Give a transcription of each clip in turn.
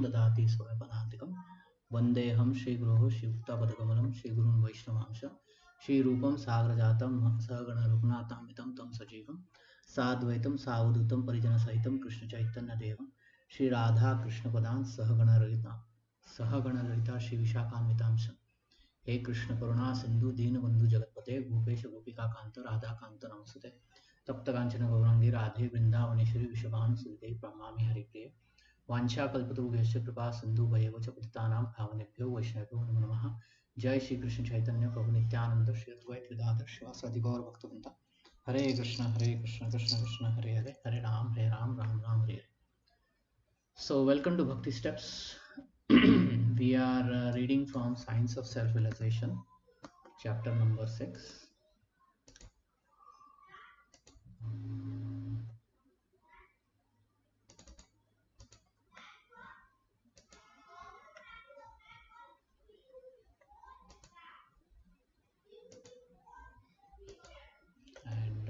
ददाति स्वयपदान्तिकं वन्देऽहं श्रीगुरोः श्रीयुक्तापदकमलं श्रीगुरुन् वैष्णवांश श्रीरूपं सागरजातं सहगण रघुनाथान्वितं तं सजीवं साद्वैतं सावधूतं परिजनसहितं कृष्णचैतन्यदेवं श्रीराधा कृष्णपदान् सहगणललिता श्रीविशाखान्वितांश हे कृष्ण करुणा सिंधु दीनबंधु जगतपते गोपेश गोपिकाकांत राधाकांत नमस्ते तप्तकांचन गौरांगी राधे वृंदावनेश्वरी विश्वभानुसुते प्रणमामि हरिप्रिये वाञ्छाकल्पतरुभ्यश्च कृपा सिन्धु भयेव च पतितानां पावनेभ्यो वैष्णवेभ्यो नमो नमः। जय श्री कृष्ण चैतन्य प्रभु नित्यानंद श्री अद्वैत गदाधर श्रीवासादि गौर भक्तवृंद। हरे Krishna Krishna Krishna Hare Hare Hare Ram Ram Ram Hare Hare. So welcome to Bhakti Steps. We are reading from Science of Self-Realization, chapter number 6. And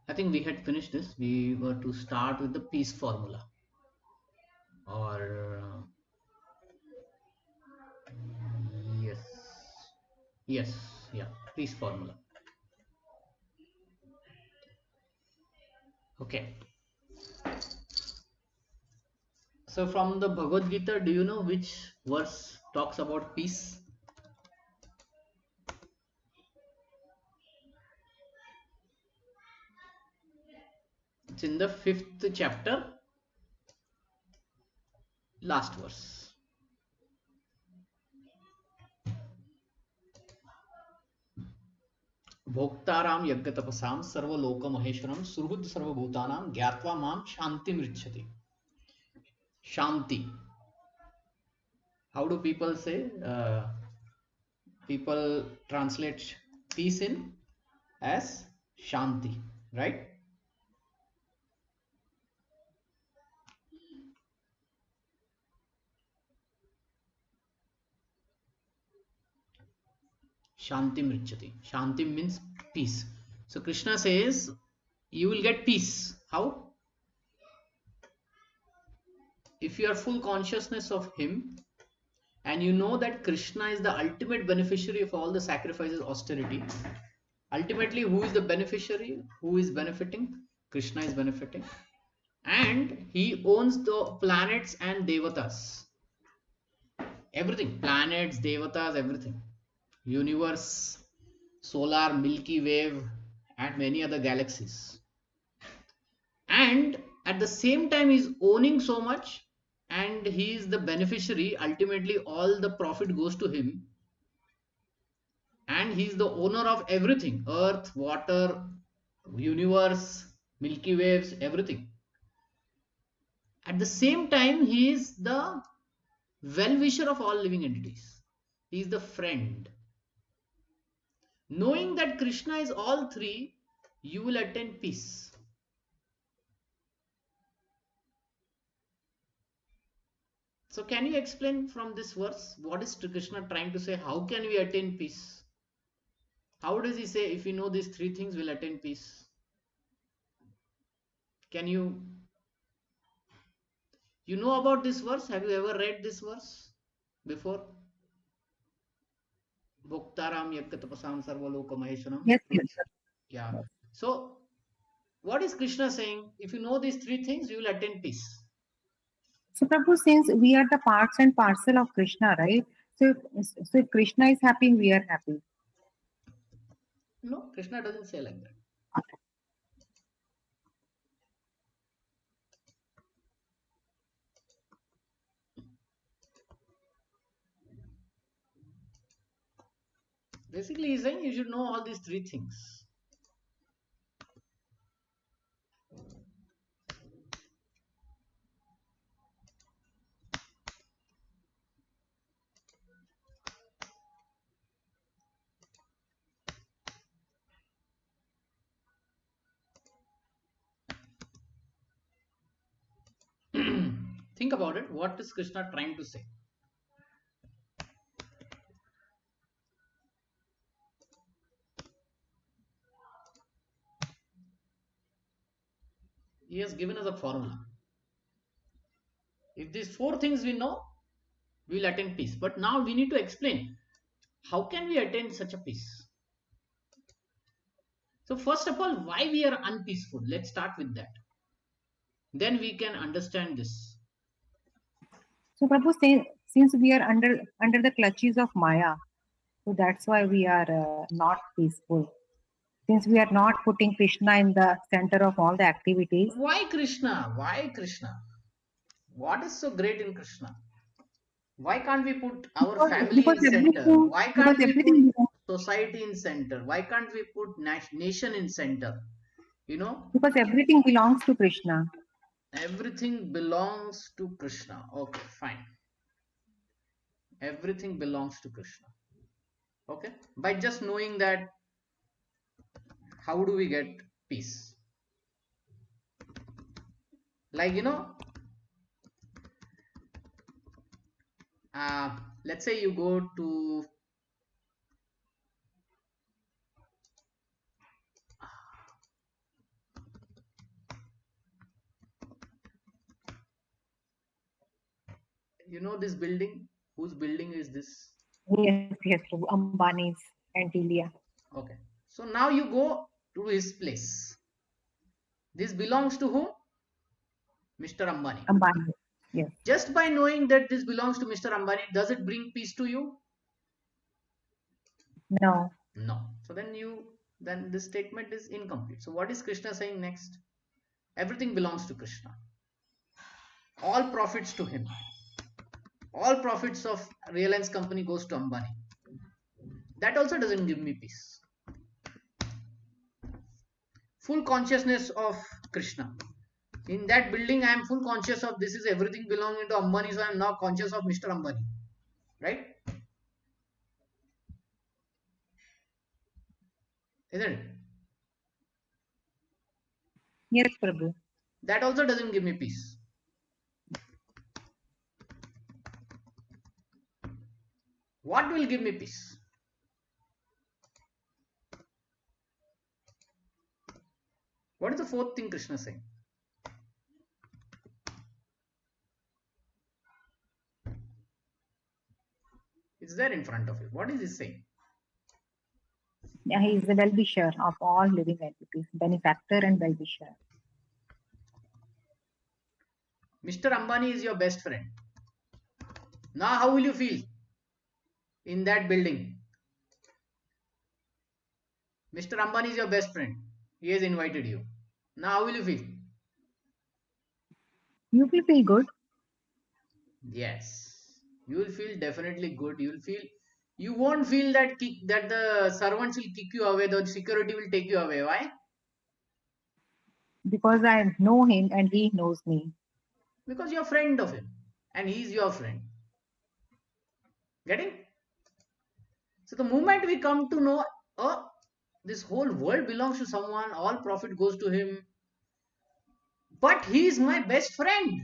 I think we had finished this. We were to start with the peace formula, or yes, yes, yeah, peace formula. Okay. So from the Bhagavad Gita, do you know which verse talks about peace? It's in the 5th chapter, last verse. भोक्ताराम यज्ञ तपसाम सर्वलोक महेश्वरम सुहृद सर्वभूतानाम ज्ञात्वा माम शांति मृच्छति. Shanti. How do people say? People translate peace in as Shanti, right? Shanti mrichati. Shanti means peace. So Krishna says you will get peace. How? If you are full consciousness of him and you know that Krishna is the ultimate beneficiary of all the sacrifices, austerity. Ultimately, who is the beneficiary? Who is benefiting? Krishna is benefiting. And he owns the planets and devatas. Everything. Planets, devatas, everything. Universe, solar, Milky Wave, and many other galaxies. And at the same time, he's owning so much and he is the beneficiary. Ultimately, all the profit goes to him. And he's the owner of everything: earth, water, universe, Milky Waves, everything. At the same time, he is the well-wisher of all living entities. He is the friend. Knowing that Krishna is all three, you will attain peace. So can you explain from this verse what is Krishna trying to say? How can we attain peace? How does he say if we know these three things we'll attain peace? Can you know about this verse? Have you ever read this verse before? Bhoktaram Yakkatapasam Sarvaloka Maheswaram. Yes, yes. Yeah. So what is Krishna saying? If you know these three things, you will attain peace. So, Prabhu, since we are the parts and parcel of Krishna, right? So, if Krishna is happy, we are happy. No, Krishna doesn't say like that. Basically, he's saying you should know all these three things. Think about it. What is Krishna trying to say? He has given us a formula. If these four things we know, we will attain peace. But now we need to explain how can we attain such a peace. So first of all, why we are unpeaceful? Let's start with that. Then we can understand this. So Prabhu, since we are under the clutches of Maya, so that's why we are not peaceful. Since we are not putting Krishna in the center of all the activities, Why Krishna? Why Krishna? What is so great in Krishna? Why can't we put our because, family because in center? everything Why because can't we put everything society in center? Why can't we put nation in center? You know, because everything belongs to Krishna. everything belongs to Krishna. Okay, fine. Everything belongs to Krishna. Okay, by just knowing that, how do we get peace? Like, uh, let's say you go to this building. Whose building is this? Yes, Prabhu. Ambani's and Tilia. Okay, so now you go to his place. This belongs to whom? Mr. Ambani. Ambani. Yes. Just by knowing that this belongs to Mr. Ambani, does it bring peace to you? No. No. So then this statement is incomplete. So what is Krishna saying next? Everything belongs to Krishna. All profits to him. All profits of Reliance company goes to Ambani. That also doesn't give me peace. Full consciousness of Krishna. In that building, I am full conscious of this is everything belonging to Ambani, so I am now conscious of Mr. Ambani. Right? Isn't it? Yes, Prabhu. That also doesn't give me peace. What will give me peace? What is the fourth thing Krishna is saying? It's there in front of you. What is he saying? Yeah, he is the well-wisher of all living entities, benefactor and well-wisher. Mr. Ambani is your best friend. Now, how will you feel in that building? Mr. Ambani is your best friend. He has invited you. Now, how will you feel? You will feel good Yes, you will feel definitely good. You won't feel that the servants will kick you away. The security will take you away. Why? because I know him and he knows me. Because you're a friend of him, and he's your friend. Getting? So the moment we come to know, oh, this whole world belongs to someone, all profit goes to him, but he is my best friend.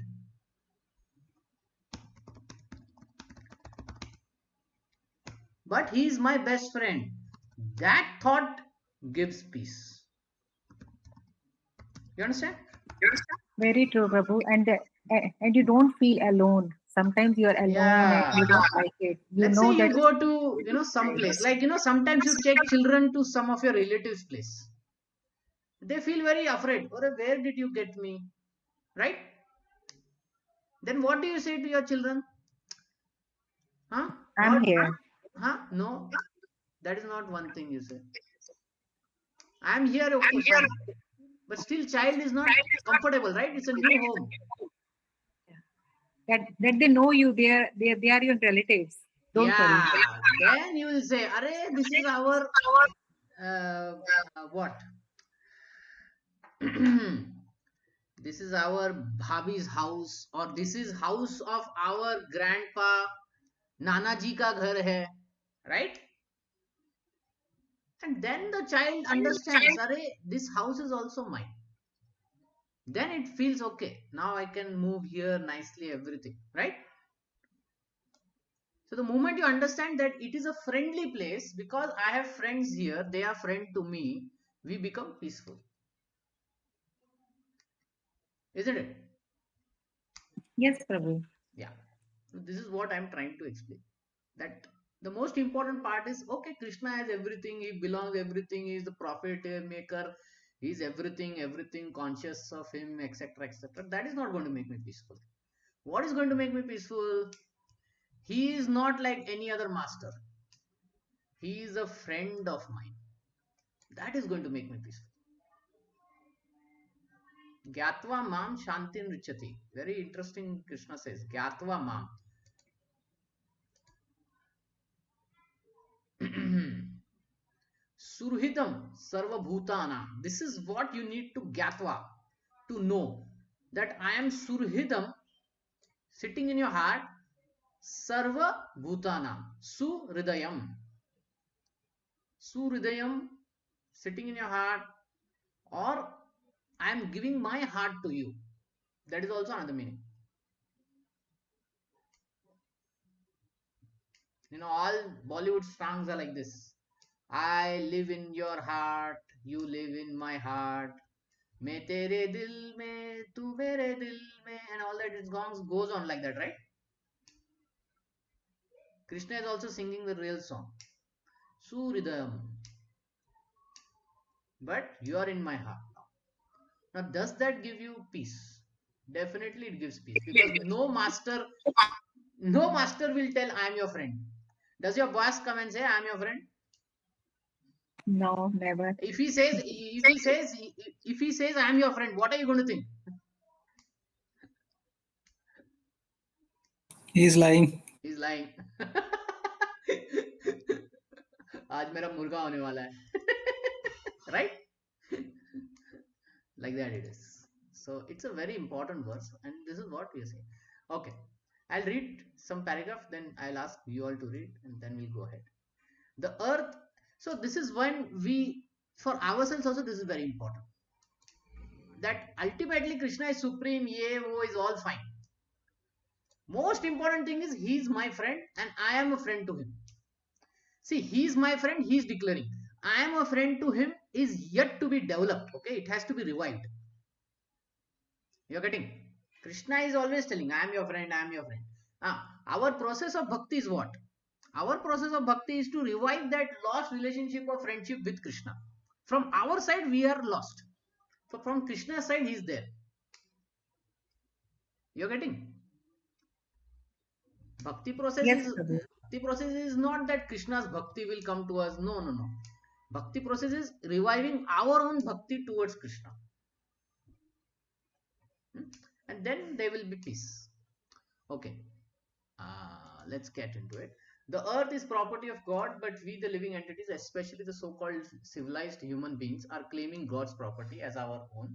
But he is my best friend. That thought gives peace. You understand? Very true, Prabhu. And you don't feel alone. Sometimes you are alone and Yeah. you don't like it. You Let's say know that. you go to some place, like sometimes you take children to some of your relatives' place. They feel very afraid. Or where did you get me? Right? Then what do you say to your children? Huh? I'm What? here. Huh? No, that is not one thing you say. I am here, okay, fine. But still, child is not comfortable, right? It's a new home. That they know you. They are your relatives. Don't worry. Yeah. Then you will say, "Arey, this is our uh, what? This is our bhabhi's house, or this is house of our grandpa. Nana ji ka ghar hai, right?" And then the child understands, "Arey, this house is also mine." then it feels okay. Now I can move here nicely, everything, right? So the moment you understand that it is a friendly place because I have friends here, they are friend to me, we become peaceful, isn't it? Yes, Prabhu. Yeah. So this is what I'm trying to explain. That the most important part is okay, Krishna has everything, he belongs everything, he is the profit maker, he is everything, everything conscious of him, etc. etc. That is not going to make me peaceful. What is going to make me peaceful? He is not like any other master. He is a friend of mine. That is going to make me peaceful. Gyatva mam shantin richati. Very interesting, Krishna says. Gyatva mam. Surhitam sarvabhutana. This is what you need to gyatva, to know that I am surhidam, sitting in your heart, sarva bhutana, suhridayam. Suhridayam, sitting in your heart, or I am giving my heart to you. That is also another meaning. You know, all Bollywood songs are like this. I live in your heart, you live in my heart. मैं तेरे दिल में तू मेरे दिल में, and all that it goes on like that, right? Krishna is also singing the real song, Suridam, but you are in my heart now. Now, does that give you peace? Definitely, it gives peace because no master will tell I am your friend. Does your boss come and say I am your friend? No, never. If he says I am your friend, what are you going to think? He's lying. He's lying. आज मेरा मुर्गा होने वाला है. Right? Like that it is. So it's a very important verse, and this is what we are saying. Okay, I'll read some paragraph, then I'll ask you all to read, and then we'll go ahead. The earth. So this is when we, for ourselves also, this is very important. That ultimately Krishna is supreme. Ye wo is all fine. Most important thing is he is my friend, and I am a friend to him. See, he is my friend. He is declaring. I am a friend to him is yet to be developed. Okay, it has to be revived. You're getting? Krishna is always telling, I am your friend, I am your friend. Our process of bhakti is what? Our process of bhakti is to revive that lost relationship of friendship with Krishna. From our side, we are lost. So from Krishna's side, he is there. You're getting? Bhakti process Yes, is Prabhu. bhakti process is not that Krishna's bhakti will come to us. No, no, no. Bhakti process is reviving our own bhakti towards Krishna. And then there will be peace. Okay. Let's get into it. The earth is property of God, but we, the living entities, especially the so-called civilized human beings, are claiming God's property as our own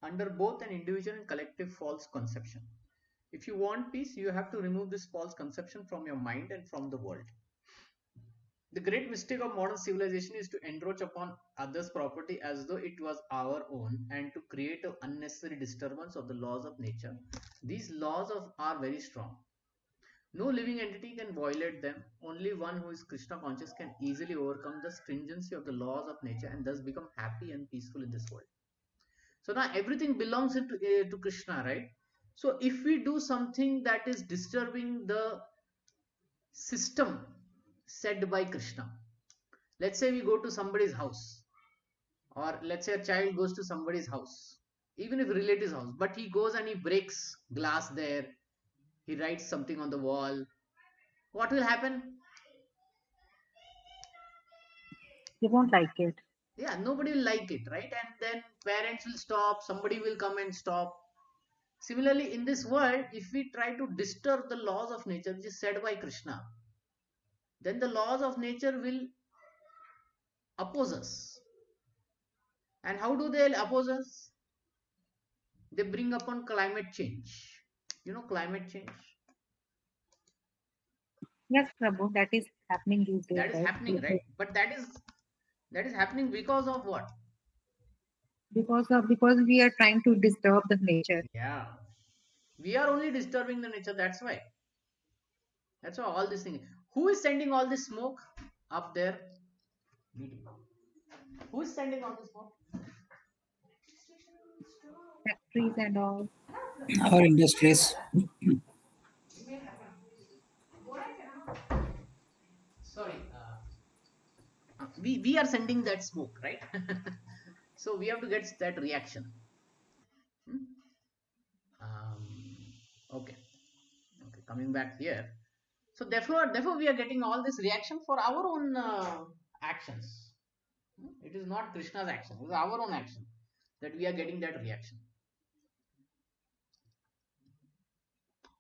under both an individual and collective false conception. If you want peace, you have to remove this false conception from your mind and from the world. The great mistake of modern civilization is to encroach upon others' property as though it was our own and to create an unnecessary disturbance of the laws of nature. These laws are very strong. No living entity can violate them. Only one who is Krishna conscious can easily overcome the stringency of the laws of nature and thus become happy and peaceful in this world. So now everything belongs to Krishna, right? So if we do something that is disturbing the system set by Krishna, let's say we go to somebody's house, or let's say a child goes to somebody's house, even if relative's house, but he goes and he breaks glass there, he writes something on the wall, what will happen? They won't like it. Yeah, nobody will like it, right? And then parents will stop, somebody will come and stop. Similarly, in this world, if we try to disturb the laws of nature, which is said by Krishna, then the laws of nature will oppose us. And how do they oppose us? They bring upon climate change. You know, climate change. Yes, Prabhu, that is happening these days, That is right? happening, right? But that is happening because of what? Because we are trying to disturb the nature. Yeah, we are only disturbing the nature. That's why all this thing. Who is sending all this smoke up there? Who is sending all this smoke? Factories and all. Our industries. Sorry, we are sending that smoke, right? So we have to get that reaction. Hmm? Um, okay, okay. Coming back here. So therefore, we are getting all this reaction for our own actions. It is not Krishna's action; it is our own action that we are getting that reaction.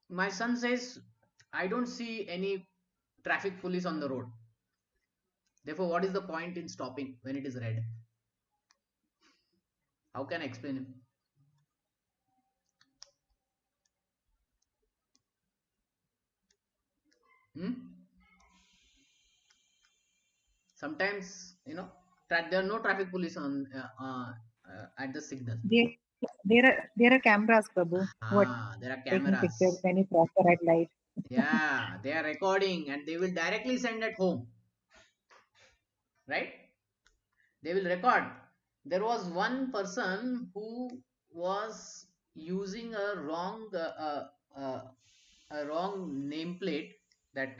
My son says, "I don't see any traffic police on the road. Therefore, what is the point in stopping when it is red?" How can I explain him? Hmm? Sometimes, there are no traffic police on at the signal. There, there are cameras, Prabhu, who are There are taking pictures cameras. when you cross the red light. Yeah, they are recording and they will directly send at home, right? They will record. There was one person who was using a wrong nameplate, that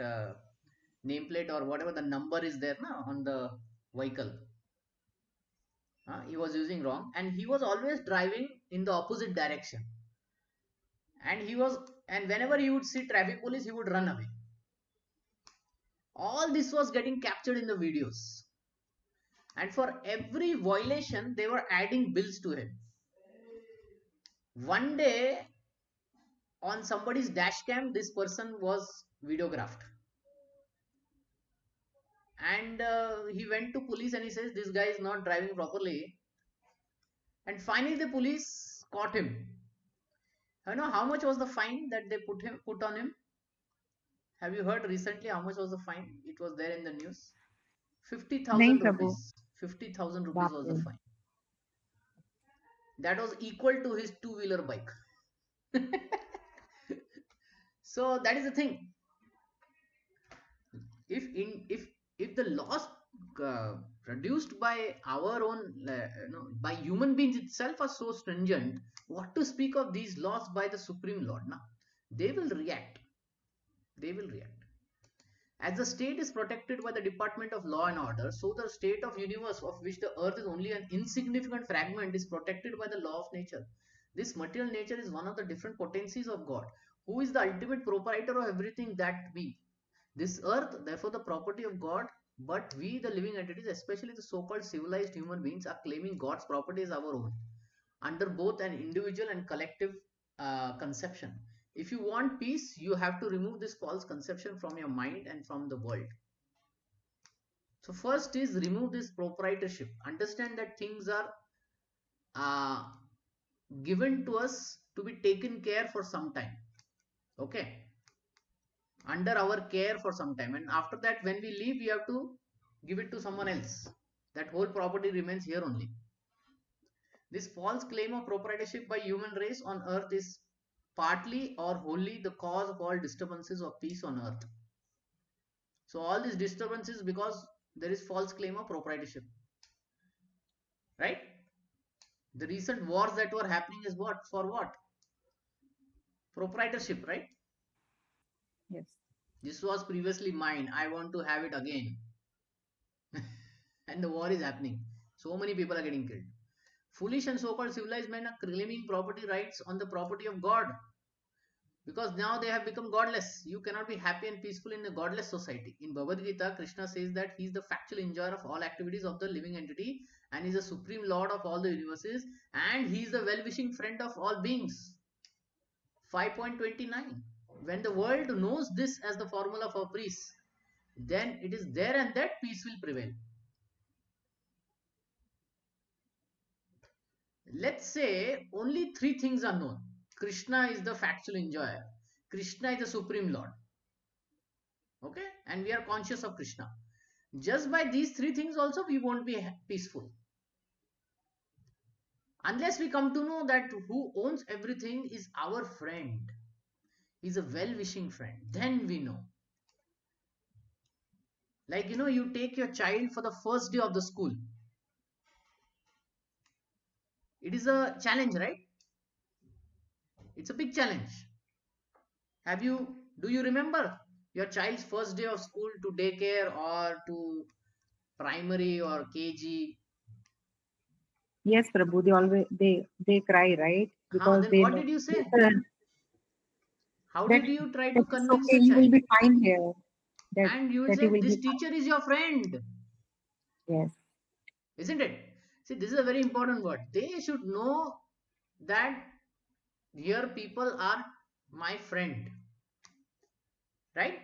nameplate or whatever the number is there now on the vehicle. He was using wrong, and he was always driving in the opposite direction. And whenever he would see traffic police, he would run away. All this was getting captured in the videos, and for every violation they were adding bills to him. One day, on somebody's dash cam, this person was videographed, and he went to police and he says this guy is not driving properly, and finally the police caught him. You know how much was the fine that they put on him? Have you heard recently how much was the fine? It was there in the news. Nahi, 50,000 Prabhu. rupees. 50,000 rupees was the Baapre. fine. That was equal to his two-wheeler bike. So that is the thing. If the laws produced by our own by human beings itself are so stringent, what to speak of these laws by the Supreme Lord? Now they will react. They will react. As the state is protected by the Department of Law and Order, so the state of universe, of which the earth is only an insignificant fragment, is protected by the law of nature. This material nature is one of the different potencies of God, who is the ultimate proprietor of everything that we. This earth, therefore, the property of God, but we, the living entities, especially the so-called civilized human beings, are claiming God's property as our own, under both an individual and collective conception. If you want peace, you have to remove this false conception from your mind and from the world. So first is remove this proprietorship. Understand that things are uh, given to us to be taken care for some time. Okay, under our care for some time, and after that, when we leave, we have to give it to someone else. That whole property remains here only. This false claim of proprietorship by human race on earth is partly or wholly the cause of all disturbances of peace on earth. So all these disturbances because there is false claim of proprietorship, right? The recent wars that were happening is what? For what? Proprietorship, right? Yes. This was previously mine. I want to have it again. And the war is happening. So many people are getting killed. Foolish and so-called civilized men are claiming property rights on the property of God, because now they have become godless. You cannot be happy and peaceful in a godless society. In Bhagavad Gita, Krishna says that he is the factual enjoyer of all activities of the living entity, and is the supreme lord of all the universes, and he is the well-wishing friend of all beings. 5.29. When the world knows this as the formula for peace, then it is there and that peace will prevail. Let's say only three things are known. Krishna is the factual enjoyer. Krishna is the supreme lord. Okay, and we are conscious of Krishna. Just by these three things also we won't be peaceful. Unless we come to know that who owns everything is our friend, is a well-wishing friend, then we know. Like, you take your child for the first day of the school. It is a challenge, right? It's a big challenge. Do you remember your child's first day of school to daycare or to primary or KG? Yes, Prabhu, they always they cry, right? Because Then they what know did you say? that How that did you try to it's convince okay, the you will child? be fine here. That And you will that you say, will be this fine. teacher is your friend, Yes. isn't it? See, this is a very important word. They should know that here people are my friend, right?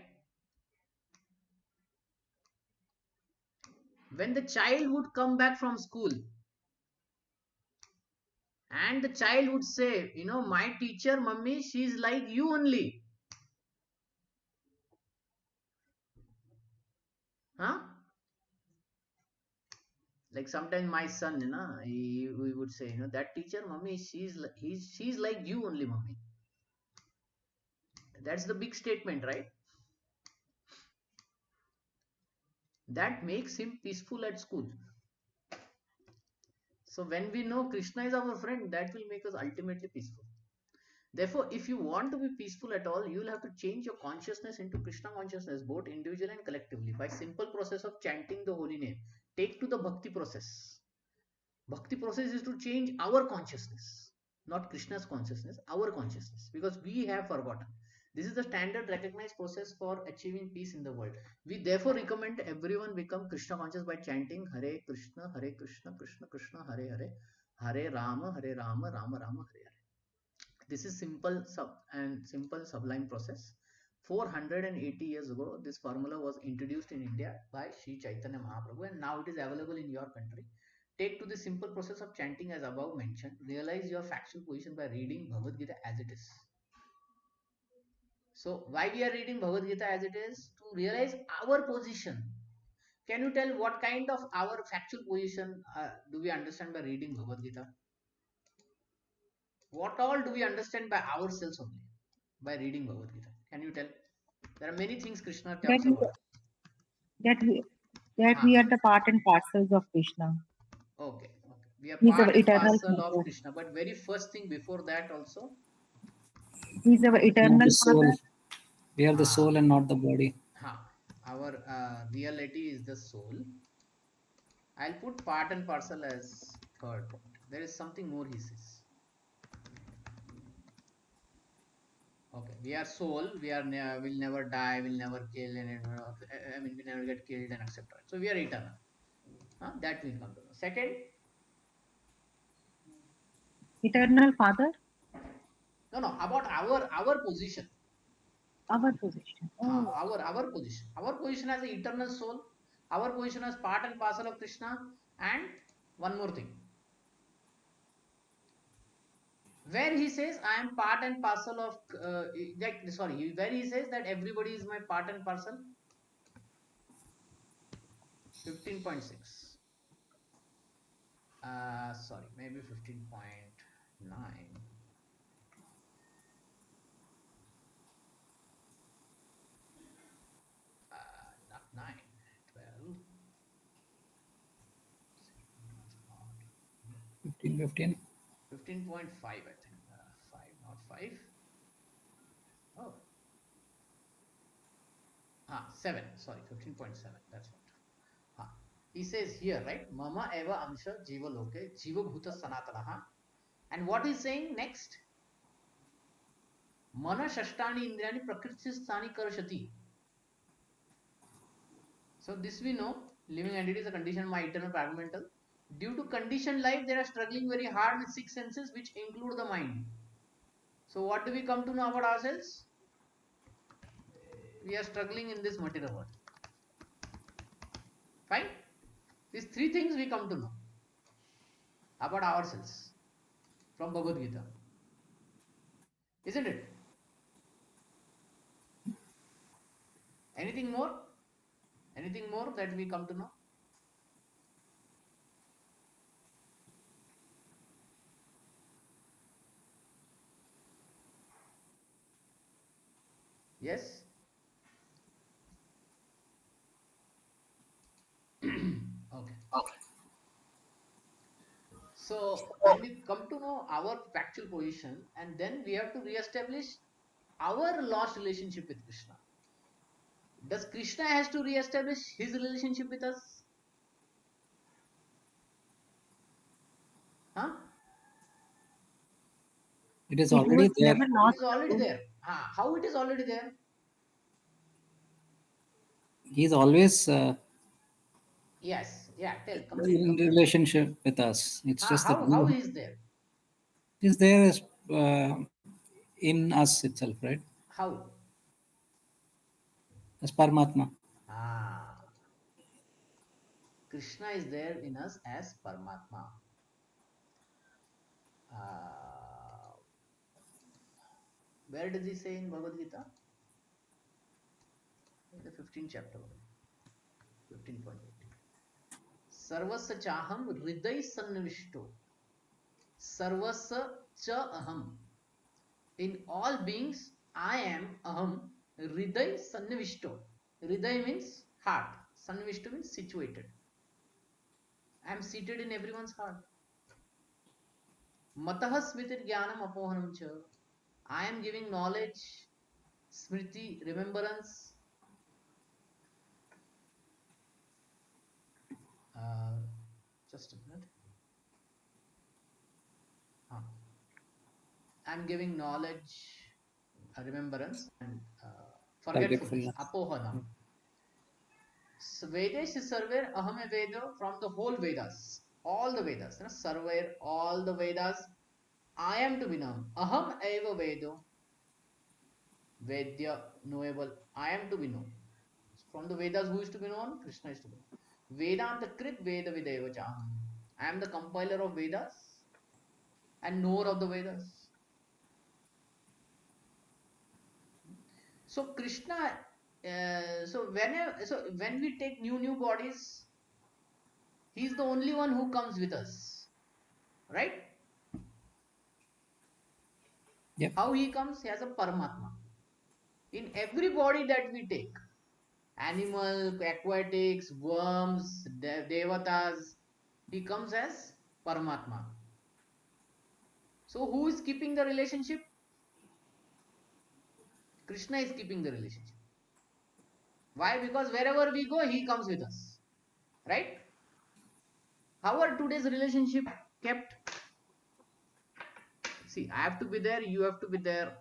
When the child would come back from school and the child would say, my teacher, mummy, she's like you only. Huh? Like sometimes my son, we would say, that teacher, mummy, she's like you only, mummy. That's the big statement, right? That makes him peaceful at school. So when we know Krishna is our friend, that will make us ultimately peaceful. Therefore, if you want to be peaceful at all, you will have to change your consciousness into Krishna consciousness, both individually and collectively, by simple process of chanting the holy name. Take to the bhakti process. Bhakti process is to change our consciousness, not Krishna's consciousness, our consciousness, because we have forgotten. This is the standard recognized process for achieving peace in the world. We therefore recommend everyone become Krishna conscious by chanting Hare Krishna, Krishna Krishna, Hare Hare, Hare Rama, Rama Rama, Hare Hare. This is simple sublime process. 480 years ago, this formula was introduced in India by Sri Chaitanya Mahaprabhu, and now it is available in your country. Take to the simple process of chanting as above mentioned. Realize your factual position by reading Bhagavad Gita as it is. So, why we are reading Bhagavad Gita as it is? To realize our position. Can you tell what kind of our factual position do we understand by reading Bhagavad Gita? What all do we understand by ourselves only by reading Bhagavad Gita? Can you tell? There are many things Krishna That talks we about. that we that we Ha. are the part and parcels of Krishna. Okay. We are He's our part and eternal parcel of Father. Krishna. But very first thing before that also. He's our We are eternal the soul. Father. We are the Ha. soul and not the body. Ha. Our reality is the soul. I'll put part and parcel as third point. There is something more he says. Okay, we are soul. Will never die. Will never kill, and we never get killed and etc. So we are eternal. That will come to know. Second, Eternal Father, no, about our position. our position. Oh, Our position. Our position as an eternal soul. Our position as part and parcel of Krishna. And one more thing, where he says I am part and parcel of where he says that everybody is my part and parcel. 15.6. Sorry, maybe 15.9. Not 9, 12. 15, 15.5, I think. 5, not 5. Oh, 7. Sorry, 15.7. That's what. He says here, right? Mama eva amsha jiva loke jiva bhuta sanatanaha. And what he's saying next? Mana shashtani indrani prakriti sthani karashati. So this we know, living entity is a condition of my eternal fragmental. Due to conditioned life, they are struggling very hard with six senses, which include the mind. So what do we come to know about ourselves? We are struggling in this material world. Fine. These three things we come to know about ourselves from Bhagavad Gita, isn't it? Anything more? Anything more that we come to know? Yes. Okay. So when we come to know our factual position, and then we have to re-establish our lost relationship with Krishna. Does Krishna has to re-establish his relationship with us? Huh? It is He was already there. never It lost is already to. there. How it is already there? He is always Yes. Yeah. Tell. Complete. in Complete. relationship with us. It's just that How is there? he is there as, in us itself, right? How? As Paramatma. Ah, Krishna is there in us as Paramatma. Uh, where does he say in Bhagavad Gita? In the 15th chapter, 15.8. Sarvasya chaham hriday sannavishto. Sarvasya cha aham. In all beings, I am aham hriday sannavishto. Hriday means heart. Sannavishto means situated. I am seated in everyone's heart. Matah smritir jnanam apohanam cha. I am giving knowledge, smriti, remembrance. Uh, just a minute. I'm giving knowledge, remembrance, and forgetfulness. Forgetfulness. Apohanam. Vedesh sarver ahame veda from the whole Vedas. All the Vedas. Sarver, all the Vedas. I am to be known. Aham eva vedo. Vedya, knowable. I am to be known. From the Vedas, who is to be known? Krishna is to be known. Vedanta krit veda videva chaham. I am the compiler of Vedas and knower of the Vedas. So Krishna, so when we take new bodies, he is the only one who comes with us, right? Yep. How he comes? He has a Paramatma. In every body that we take, animal, aquatics, worms, devatas, he comes as Paramatma. So who is keeping the relationship? Krishna is keeping the relationship. Why? Because wherever we go, he comes with us, right? How are today's relationship kept? See, I have to be there, you have to be there.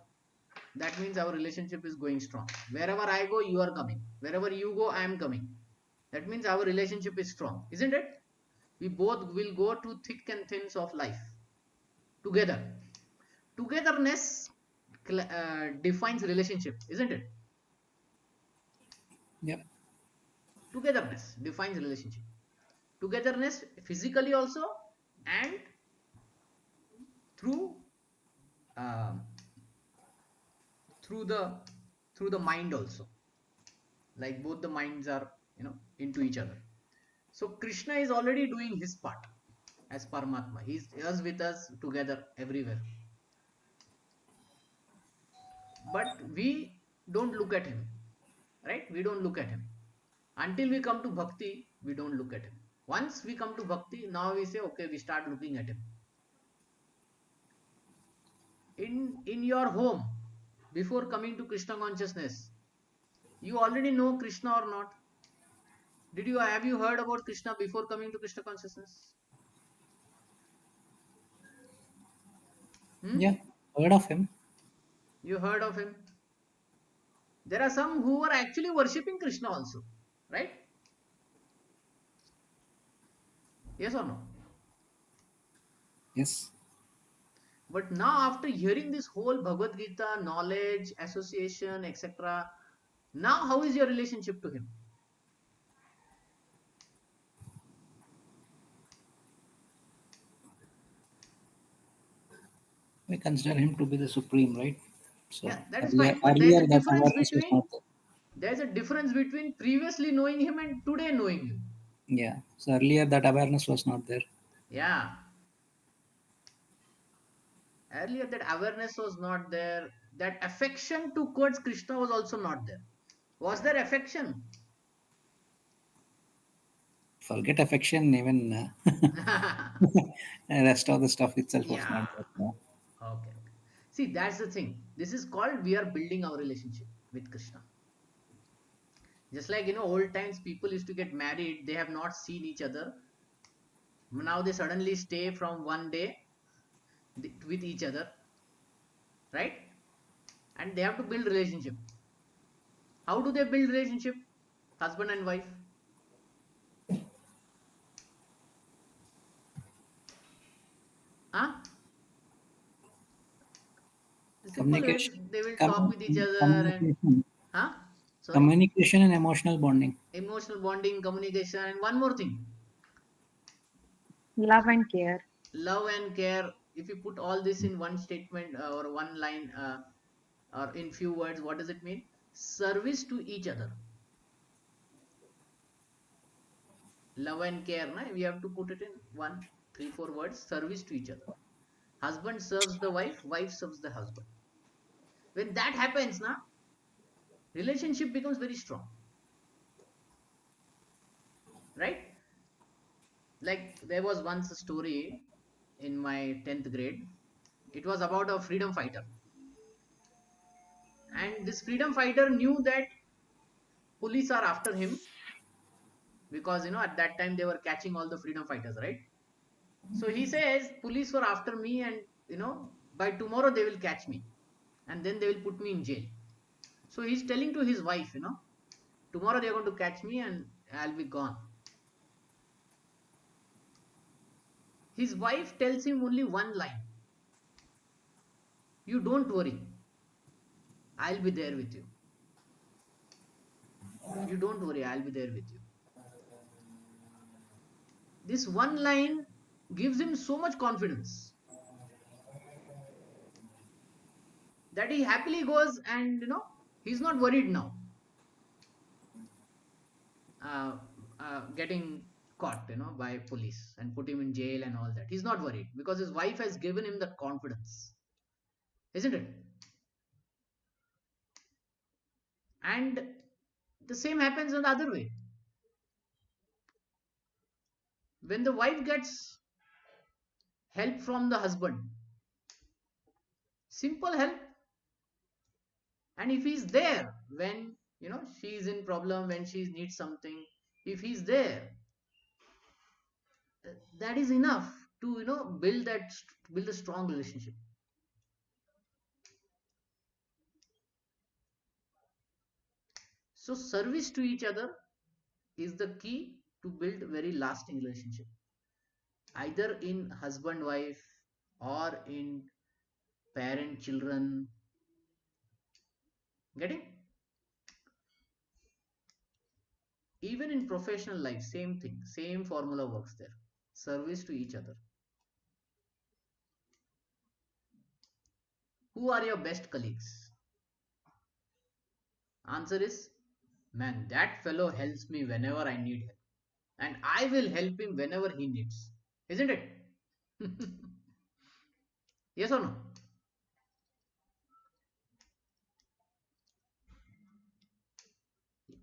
That means our relationship is going strong. Wherever I go, you are coming. Wherever you go, I am coming. That means our relationship is strong, isn't it? We both will go to thick and thins of life together. Togetherness defines relationship, isn't it? Yep. Togetherness defines relationship. Togetherness physically also, and through um, through the through the mind also. Like both the minds are into each other. So Krishna is already doing his part as Paramatma. He's with us together everywhere. But we don't look at him, right? We don't look at him. Until we come to Bhakti, we don't look at him. Once we come to Bhakti, now we say, okay, we start looking at him. In your home, before coming to Krishna consciousness, you already know Krishna or not? Have you heard about Krishna before coming to Krishna consciousness? Hmm? Yeah. Heard of him? You heard of him? There are some who are actually worshipping Krishna also, right? Yes or no? Yes. But now, after hearing this whole Bhagavad Gita, knowledge, association, etc., now how is your relationship to him? We consider him to be the supreme, right? So Yeah, that is earlier, fine. But there is earlier a that difference awareness was not between there. previously knowing him and today knowing him. Yeah. So earlier that awareness was not there. Yeah. Earlier that awareness was not there. that affection towards Krishna was also not there. Was there affection? Forget affection, even the rest of the stuff itself was Yeah. not there. No. Okay. Okay. See, that's the thing. This is called we are building our relationship with Krishna. Just like, old times people used to get married, they have not seen each other. Now they suddenly stay from one day with each other, right? And they have to build relationship. How do they build relationship? Husband and wife. Huh? Simple way. Communication, They will talk with each other and communication, huh? Sorry? communication, and emotional bonding. Emotional bonding, communication, and one more thing, Love and care. love and care. If you put all this in one statement or one line or in few words, what does it mean? Service to each other. Love and care, na? We have to put it in one, three, four words. Service to each other. Husband serves the wife, wife serves the husband. When that happens, na, relationship becomes very strong, right? Like there was once a story in my 10th grade. It was about a freedom fighter, and this freedom fighter knew that police are after him because at that time they were catching all the freedom fighters, right? So he says police were after me, and by tomorrow they will catch me, and then they will put me in jail. So he's telling to his wife, tomorrow they're going to catch me and I'll be gone. His wife tells him only one line: you don't worry, I'll be there with you. You don't worry, I'll be there with you. This one line gives him so much confidence that he happily goes, and he's not worried now, uh, getting caught by police and put him in jail and all that. He's not worried because his wife has given him that confidence, isn't it? And the same happens in the other way. When the wife gets help from the husband, simple help, and if he's there when she's in problem, when she needs something, if he's there, that is enough to build a strong relationship. So service to each other is the key to build very lasting relationship, either in husband wife or in parent children. Getting? Even in professional life, same thing, same formula works there. Service to each other. Who are your best colleagues? Answer is, man, that fellow helps me whenever I need help, and I will help him whenever he needs. Isn't it? Yes or no?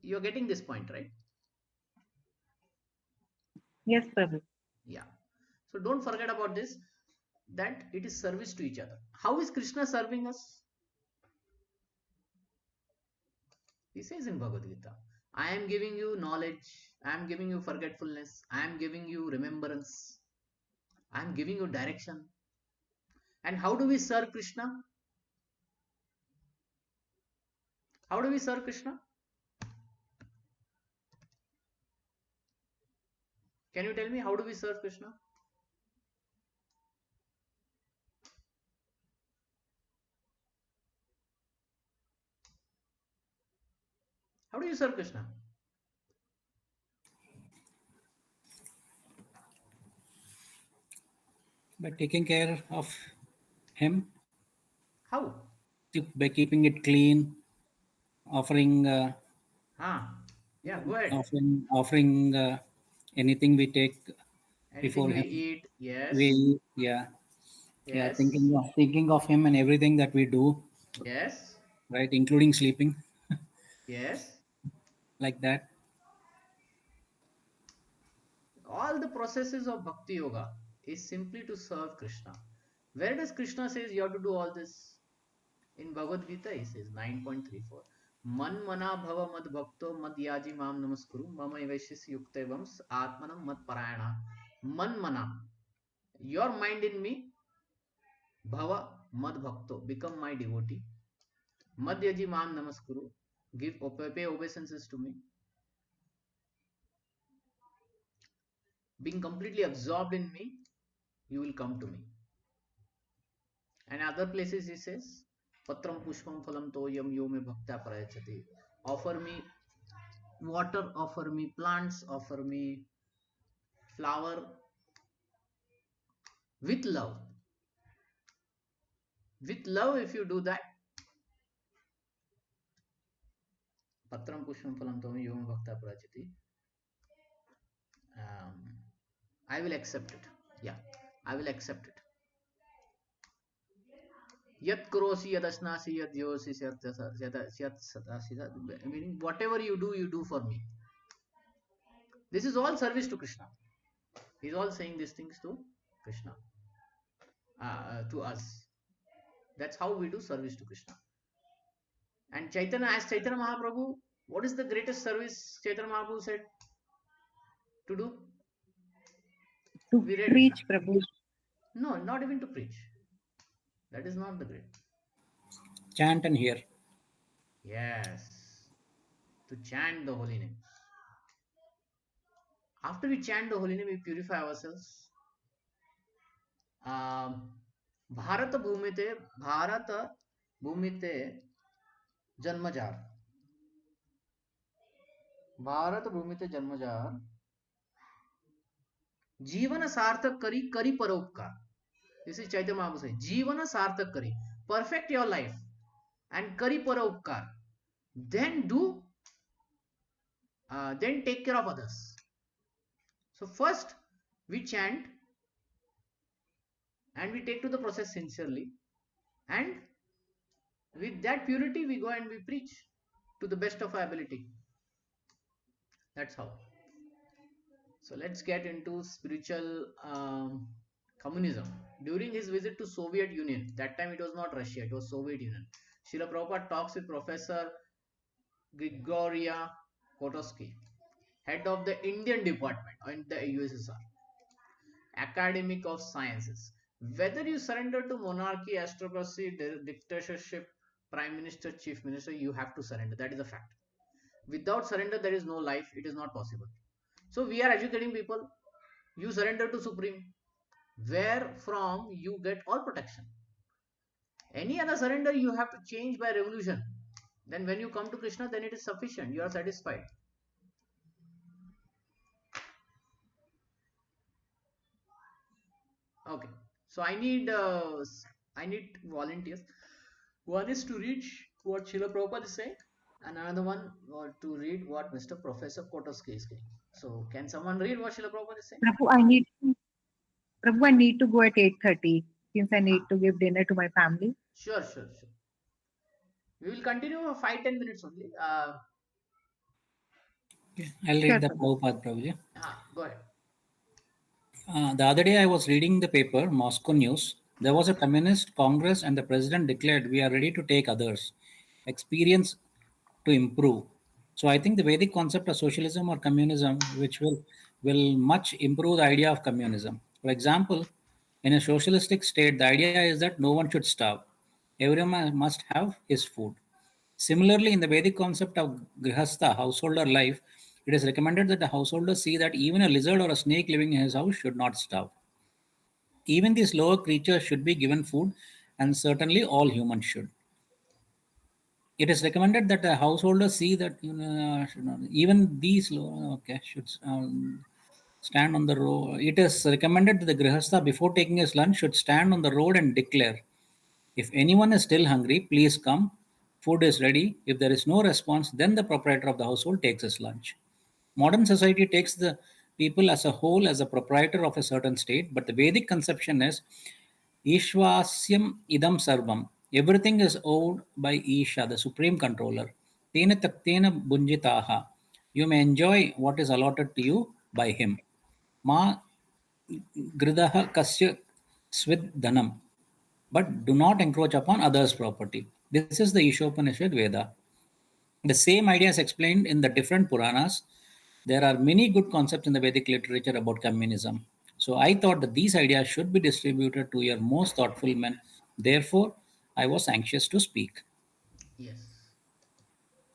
You're getting this point, right? Yes, Prabhu. Yeah. So don't forget about this, that it is service to each other. How is Krishna serving us? He says in Bhagavad Gita, I am giving you knowledge, I am giving you forgetfulness, I am giving you remembrance, I am giving you direction. And how do we serve Krishna? How do we serve Krishna? Can you tell me how do we serve Krishna? How do you serve Krishna? By taking care of him, How? by keeping it clean, offering, Ah, yeah, go ahead. offering anything we take Anything before we him. eat, yes, We, yeah, yes, thinking of him and everything that we do. Yes. right? Including sleeping, Yes. like that. All the processes of Bhakti Yoga is simply to serve Krishna. Where does Krishna says you have to do all this? In Bhagavad Gita, he says 9.34. Man mana bhava mad bhakto mad yaji mam namaskuru mama evashis yuktevam atmanam mad parayana. Man mana, your mind in me, bhava mad bhakto, become my devotee. Mad yaji mam namaskuru, pay obeisances to me. Being completely absorbed in me, you will come to me. And other places he says, Patram Pushpam Phalam Toyam Yo Me Bhakta Prayachati. Offer me water, offer me plants, offer me flower with love. With love, if you do that, Patram Pushpam Phalam Toyam Yo Me Bhakta Prayachati, um, I will accept it. Yeah, I will accept it. Yat kurosi yadasnasi yad yosi meaning whatever you do for me. This is all service to Krishna. He's all saying these things to Krishna, to us. That's how we do service to Krishna. And Chaitanya, as Chaitanya Mahaprabhu, what is the greatest service Chaitanya Mahaprabhu said to do? To We read it. preach, Prabhu. No, not even to preach. That is not the great. Chant and hear. Yes, to chant the holy name. After we chant the holy name, we purify ourselves. Bharat भूमिते Bharat भूमिते जन्मजार Bharat भूमिते जन्मजार जीवन सार्थक करी करी परोपकार. This is Chaitanya Mahaprabhu saying, जीवन सार्थक करी, perfect your life and करी परोपकार, then do then take care of others. So first we chant and we take to the process sincerely, and with that purity we go and we preach to the best of our ability. That's how. So let's get into spiritual communism. During his visit to Soviet Union, that time it was not Russia, it was Soviet Union. Srila Prabhupada talks with Professor Grigoria Kotosky, head of the Indian department in the USSR, academic of sciences. Whether you surrender to monarchy, aristocracy, dictatorship, prime minister, chief minister, you have to surrender. That is a fact. Without surrender, there is no life. It is not possible. So we are educating people. You surrender to Supreme, where from you get all protection. Any other surrender you have to change by revolution. Then when you come to Krishna, then it is sufficient. You are satisfied. Okay. So I need volunteers. One is to read what Srila Prabhupada is saying, and another one to read what Mr. Professor Kotosky is saying. So can someone read what Srila Prabhupada is saying? Prabhu, I need to go at 8:30 since I need Ah, to give dinner to my family. sure. We will continue for 5-10 minutes only. Okay. I'll Sure, read the Prabhu. Prabhupada, Prabhuji. Go ahead. The other day, I was reading the paper, Moscow News. There was a communist congress, and the president declared, "We are ready to take others' experience to improve." So, I think the Vedic concept of socialism or communism, which will much improve the idea of communism. For example, in a socialistic state, the idea is that no one should starve. Everyone must have his food. Similarly, in the Vedic concept of grihastha, householder life, it is recommended that the householder see that even a lizard or a snake living in his house should not starve. Even these lower creatures should be given food, and certainly all humans should. It is recommended that the householder see that should not, even these lower should stand on the road. It is recommended that the grihastha before taking his lunch should stand on the road and declare, "If anyone is still hungry, please come. Food is ready." If there is no response, then the proprietor of the household takes his lunch. Modern society takes the people as a whole as a proprietor of a certain state, but the Vedic conception is Ishwasyam idam sarvam. Everything is owned by Isha, the supreme controller. Tena taktena bunjitaha. You may enjoy what is allotted to you by him. Ma gridaha kasya swid dhanam. But do not encroach upon others' property. This is the Ishopanishad Veda. The same idea is explained in the different Puranas. There are many good concepts in the Vedic literature about communism. So I thought that these ideas should be distributed to your most thoughtful men. Therefore, I was anxious to speak. Yes.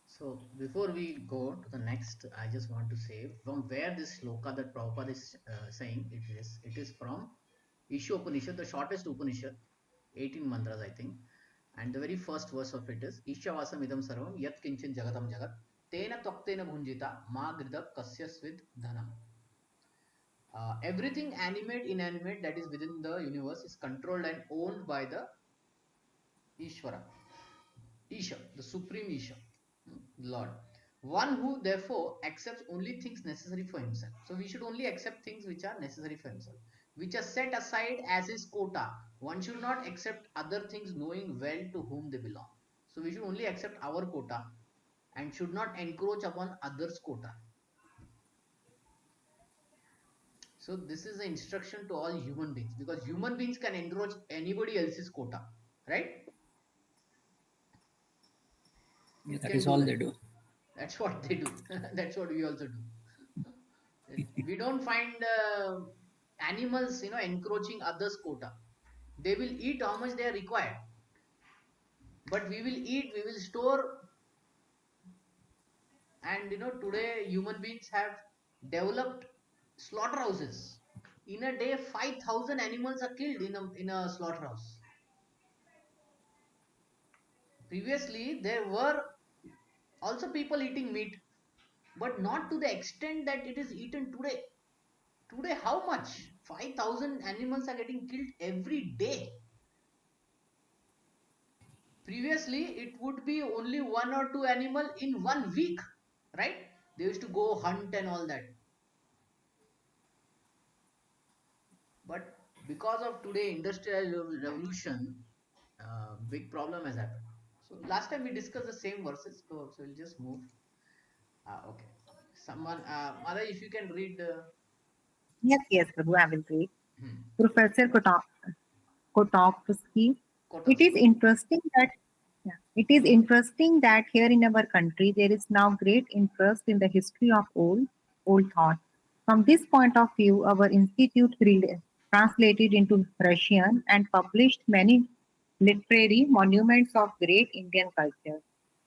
So before we go to the next, I just want to say from where this sloka that Prabhupada is saying it is from Isha Upanishad, the shortest Upanishad, 18 mantras I think, and the very first verse of it is Ishavasam idam sarvam yat kinchin jagatam jagat tena tvaktena bhunjita ma gridab kasya svid dhanam. Everything animate, inanimate that is within the universe is controlled and owned by the Ishvara. Isha, the supreme Isha, Lord. One who therefore accepts only things necessary for himself. So we should only accept things which are necessary for himself, which are set aside as his quota. One should not accept other things knowing well to whom they belong. So we should only accept our quota and should not encroach upon others' quota. So this is an instruction to all human beings because human beings can encroach anybody else's quota, right? You That can is do all that. they do. That's what they do. That's what we also do. We don't find animals, encroaching others' quota. They will eat how much they are required, but we will eat, we will store, and today human beings have developed slaughterhouses. In a day, 5,000 animals are killed in a slaughterhouse. Previously, there were also people eating meat, but not to the extent that it is eaten today. Today, how much? 5,000 animals are getting killed every day. Previously, it would be only one or two animal in 1 week, right? They used to go hunt and all that. But because of today industrial revolution, big problem has happened. So last time we discussed the same verses, so we'll just move. Okay. Someone, Mother, if you can read Yes, yes, Prabhu, I will read. hmm, Professor Kotovsky. It is Kotovsky. interesting that yeah, it is interesting that here in our country there is now great interest in the history of old thought. From this point of view, our institute translated into Russian and published many literary monuments of great Indian culture.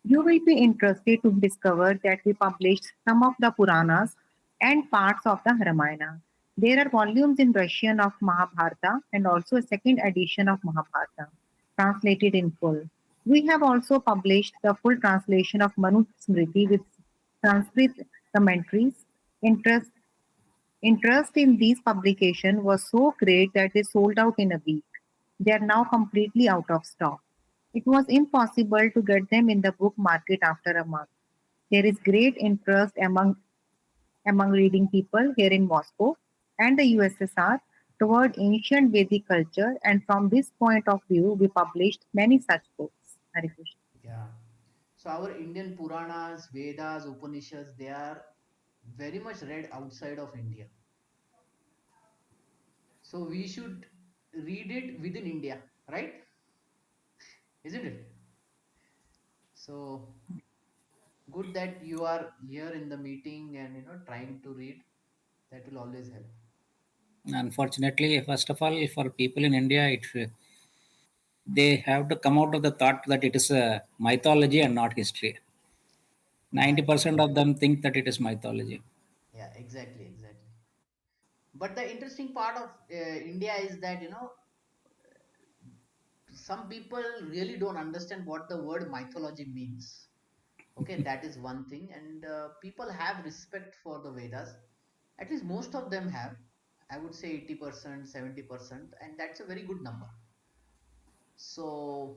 You will be interested to discover that we published some of the Puranas and parts of the Ramayana. There are volumes in Russian of Mahabharata and also a second edition of Mahabharata, translated in full. We have also published the full translation of Manu Smriti with Sanskrit commentaries. Interest Interest in these publications was so great that they sold out in a week. They are now completely out of stock. It was impossible to get them in the book market after a month. There is great interest among reading people here in Moscow and the USSR toward ancient Vedic culture, and from this point of view, we published many such books. Hare Krishna. Yeah. So our Indian Puranas, Vedas, Upanishads, they are very much read outside of India. So we should read it within India, right? Isn't it? So good that you are here in the meeting and trying to read. That will always help. Unfortunately, first of all, for people in India, they have to come out of the thought that it is a mythology and not history. Yeah, 90% of them think that it is mythology. yeah, exactly, exactly. But the interesting part of India is that some people really don't understand what the word mythology means. Okay, that is one thing, and people have respect for the Vedas. At least most of them have. I would say 80%, 70%, and that's a very good number. So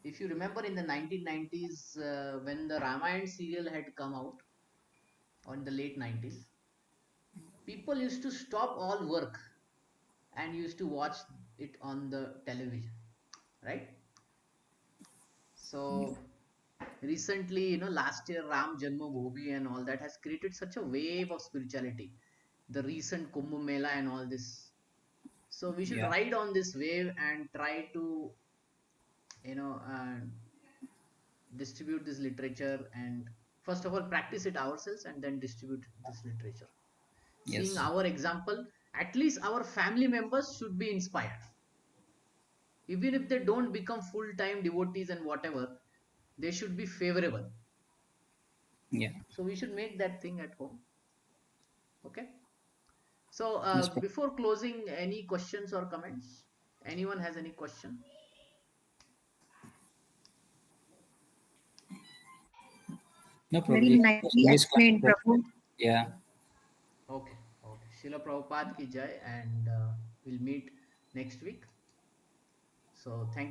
if you remember in the 1990s, when the Ramayana serial had come out on the late 90s, people used to stop all work and used to watch it on the television, right? So recently, last year Ram Janmabhoomi and all that has created such a wave of spirituality. The recent Kumbh Mela and all this. So we should Yeah. ride on this wave and try to, you know, uh, distribute this literature, and first of all practice it ourselves and then distribute this literature. Seeing Yes. our example, at least our family members should be inspired. Even if they don't become full-time devotees and whatever, they should be favorable. Yeah. So we should make that thing at home. Okay. So Yes. before closing, any questions or comments? Anyone has any question? No, Very probably. It was nicely nice explained, conversation. Prabhu. Yeah. Okay. Okay. Srila Prabhupada ki jai, and we'll meet next week. So thank